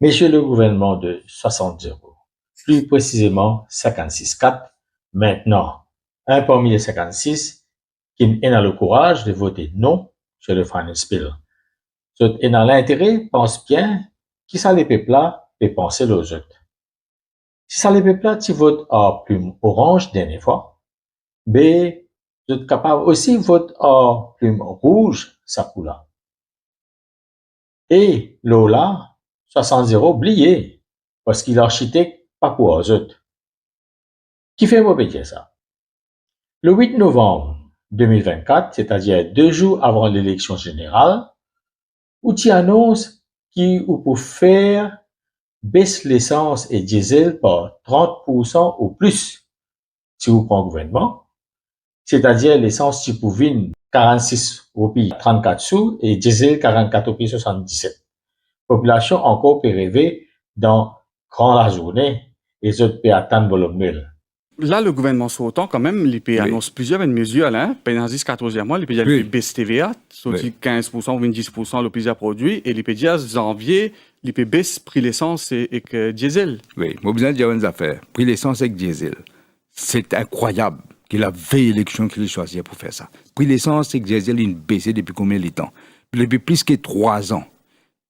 Messieurs le gouvernement de 60-0, plus précisément 56-4, maintenant, un parmi les 56 qui n'a le courage de voter non sur le Finance Bill. Et dans l'intérêt, pense bien qui ça les peuples là et penser le autres. Si ça les peuples là, tu votes à plume orange dernière fois, B, vous êtes capable aussi voter à plume rouge, ça coup là. Et Lola, 60-0, oublié, parce qu'il architecte pas pour aux autres. Qui fait répéter ça? Le 8 novembre 2024, c'est-à-dire 2 jours avant l'élection générale, où tu annonces qu'il pour faire baisse l'essence et diesel par 30% ou plus si vous prenez le gouvernement, c'est-à-dire l'essence tu pouvines 46 roupies 34 sous et diesel 44 roupies 77. Population encore peut rêver dans grand la journée et les autres peuvent attendre volume nul. Là, le gouvernement sortant, quand même, il peut annoncer plusieurs mesures, là, pendant 14e mois, il peut dire qu'il baisse TVA, sorti 15% ou 20% le plusieurs produits, et il peut dire janvier, il peut baisse prix l'essence et que diesel. Oui, moi, besoin de dire une affaire. Prix l'essence et diesel. C'est incroyable qu'il a veille élection qu'il a choisi pour faire ça. Prix l'essence et diesel, il a baissé depuis combien de temps? Depuis plus que 3 ans.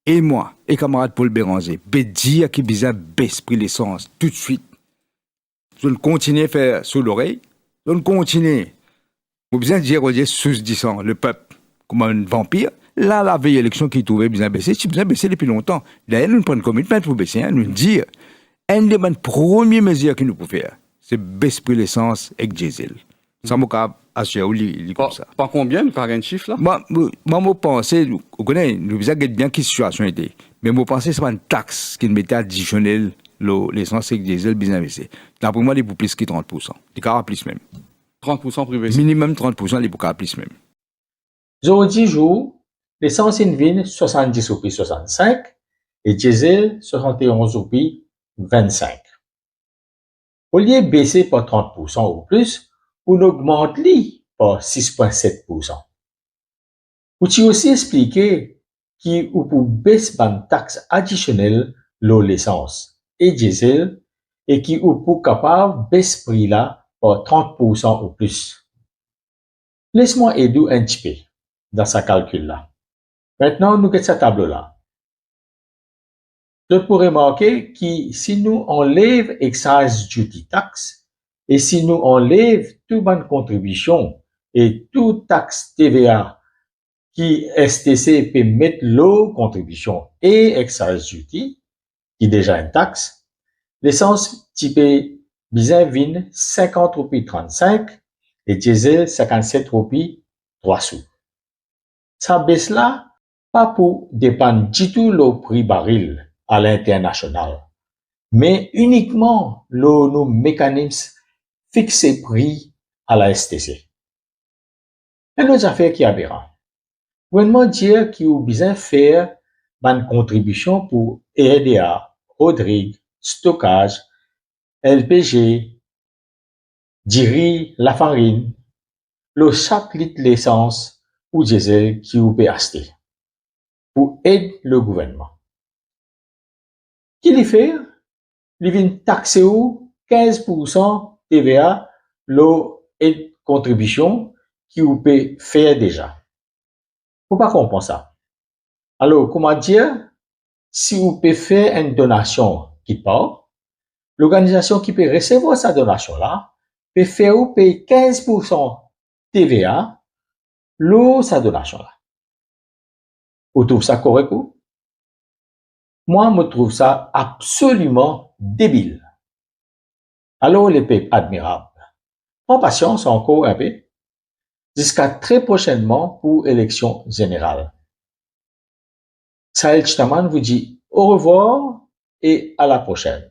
Et moi, et camarade Paul Béranger, dire qu'il besoin baisse prix l'essence tout de suite. Je ne continue à faire sous l'oreille. Je ne continue. Vous besoin de dire, sous disant le peuple comme un vampire. Là, la veille élection qui trouvait besoin baisser, c'est besoin baisser depuis longtemps. D'ailleurs, nous prenons commitment pour baisser, nous dire, une des premières mesures que nous pouvons faire, c'est baisser prix l'essence et le diesel. Ça m'a assuré comme ça. Par combien, par un chiffre là? Moi, je pensais, vous connaissez, nous besoin de bien quelle situation était. Mais je pensais que c'est une taxe qui mettait additionnelle l'essence et le diesel besoin baisser. D'après moi, il est pour plus que 30%. Il y a plus même. 30% privé. Minimum 30%, il est pour plus même. Aujourd'hui, jour, l'essence in vine 70 roupies 65 et diesel 71 roupies 25. Au lieu de baisser par 30% ou plus, on augmente par 6,7%. Ou tu aussi expliqué qui ou pour baisser une taxe additionnelle l'essence et diesel et qui ou pour capable baisser prix là par 30% ou plus. Laisse-moi aider un petit peu dans sa calcul là. Maintenant, nous avons cette table là. Je pourrais remarquer que si nous enlève excise duty tax et si nous enlève toute bonne contribution et toute taxe TVA qui STC peut mettre l'eau contribution et excise duty, qui est déjà une taxe, l'essence typée bizarre 50 roupies 35 et diesel 57 roupies 3 sous. Ça baisse là, pas pour dépendre du tout le prix baril à l'international, mais uniquement nos mécanismes fixés prix à la STC. Une autre affaire qui est aberrant. Le gouvernement dit qu'il a besoin de faire une contribution pour RDA, Rodrigue, stockage, LPG, Diri, la farine, le chaque litre d'essence ou diesel qui vous peut acheter pour aider le gouvernement. Qui l'y fait? Il vient taxer 15% TVA, l'eau et contribution qui vous peut faire déjà. Faut pas comprendre ça. Alors, comment dire? Si vous pouvez faire une donation qui part, l'organisation qui peut recevoir sa donation là, peut faire ou payer 15% TVA, l'eau sa donation là. Vous trouvez ça correct ou? Moi, je trouve ça absolument débile. Alors, les peuples admirables. En patience encore un peu, jusqu'à très prochainement pour élection générale. Sahel Chitaman vous dit au revoir et à la prochaine.